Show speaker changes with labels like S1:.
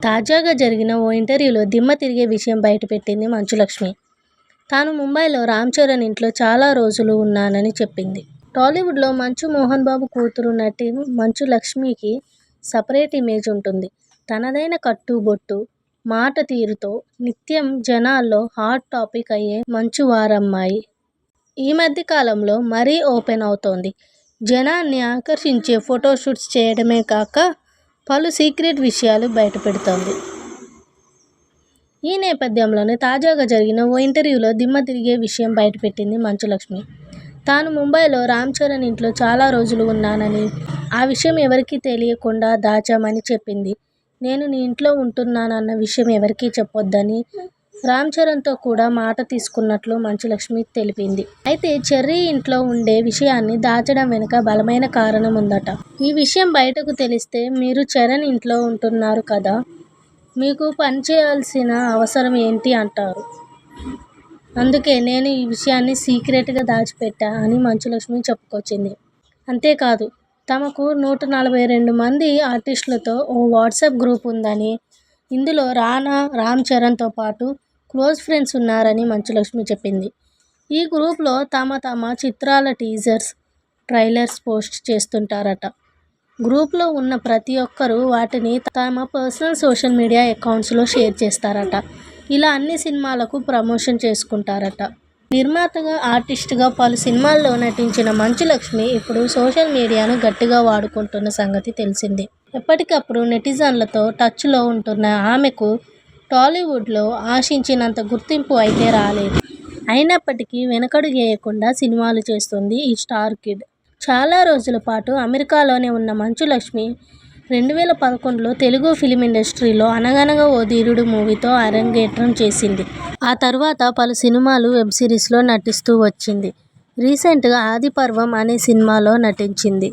S1: తాజాగా జరిగిన ఓ ఇంటర్వ్యూలో దిమ్మ తిరిగే విషయం బయటపెట్టింది మంచులక్ష్మి. తాను ముంబైలో రామ్ చరణ్ ఇంట్లో చాలా రోజులు ఉన్నానని చెప్పింది. టాలీవుడ్లో మంచు మోహన్ బాబు కూతురు నటి మంచు లక్ష్మికి సపరేట్ ఇమేజ్ ఉంటుంది. తనదైన కట్టుబొట్టు, మాట తీరుతో నిత్యం జనాల్లో హాట్ టాపిక్ అయ్యే మంచువారమ్మాయి ఈ మధ్య కాలంలో మరీ ఓపెన్ అవుతోంది. జనాన్ని ఆకర్షించే ఫోటోషూట్స్ చేయడమే కాక పలు సీక్రెట్ విషయాలు బయటపెడుతోంది. ఈ నేపథ్యంలోనే తాజాగా జరిగిన ఓ ఇంటర్వ్యూలో దిమ్మ తిరిగే విషయం బయటపెట్టింది మంచులక్ష్మి. తాను ముంబైలో రామ్ చరణ్ ఇంట్లో చాలా రోజులు ఉన్నానని, ఆ విషయం ఎవరికీ తెలియకుండా దాచామని చెప్పింది. నేను నీ ఇంట్లో ఉంటున్నానన్న విషయం ఎవరికీ చెప్పొద్దని రామ్ చరణ్తో కూడా మాట తీసుకున్నట్లు మంచులక్ష్మి తెలిపింది. అయితే చెర్రీ ఇంట్లో ఉండే విషయాన్ని దాచడం వెనుక బలమైన కారణం ఉందట. ఈ విషయం బయటకు తెలిస్తే మీరు చరణ్ ఇంట్లో ఉంటున్నారు కదా, మీకు పనిచేయాల్సిన అవసరం ఏంటి అంటారు. అందుకే నేను ఈ విషయాన్ని సీక్రెట్గా దాచిపెట్టా అని మంచులక్ష్మి చెప్పుకొచ్చింది. అంతేకాదు, తమకు 142 మంది ఆర్టిస్టులతో ఓ వాట్సాప్ గ్రూప్ ఉందని, ఇందులో రానా, రామ్ చరణ్తో పాటు క్లోజ్ ఫ్రెండ్స్ ఉన్నారని మంచులక్ష్మి చెప్పింది. ఈ గ్రూప్లో తమ చిత్రాల టీజర్స్, ట్రైలర్స్ పోస్ట్ చేస్తుంటారట. గ్రూప్లో ఉన్న ప్రతి ఒక్కరూ వాటిని తమ పర్సనల్ సోషల్ మీడియా అకౌంట్స్లో షేర్ చేస్తారట. ఇలా అన్ని సినిమాలకు ప్రమోషన్ చేసుకుంటారట. నిర్మాతగా, ఆర్టిస్టుగా పలు సినిమాల్లో నటించిన మంచులక్ష్మి ఇప్పుడు సోషల్ మీడియాను గట్టిగా వాడుకుంటున్న సంగతి తెలిసిందే. ఎప్పటికప్పుడు నెటిజన్లతో టచ్లో ఉంటున్న ఆమెకు టాలీవుడ్లో ఆశించినంత గుర్తింపు అయితే రాలేదు. అయినప్పటికీ వెనకడుగేయకుండా సినిమాలు చేస్తోంది ఈ స్టార్ కిడ్. చాలా రోజుల పాటు అమెరికాలోనే ఉన్న మంచులక్ష్మి 2011లో తెలుగు ఫిలిం ఇండస్ట్రీలో అనగనగా ఓ ధీరుడు మూవీతో అరంగేట్రం చేసింది. ఆ తర్వాత పలు సినిమాలు, వెబ్ సిరీస్లో నటిస్తూ వచ్చింది. రీసెంట్గా ఆదిపర్వం అనే సినిమాలో నటించింది.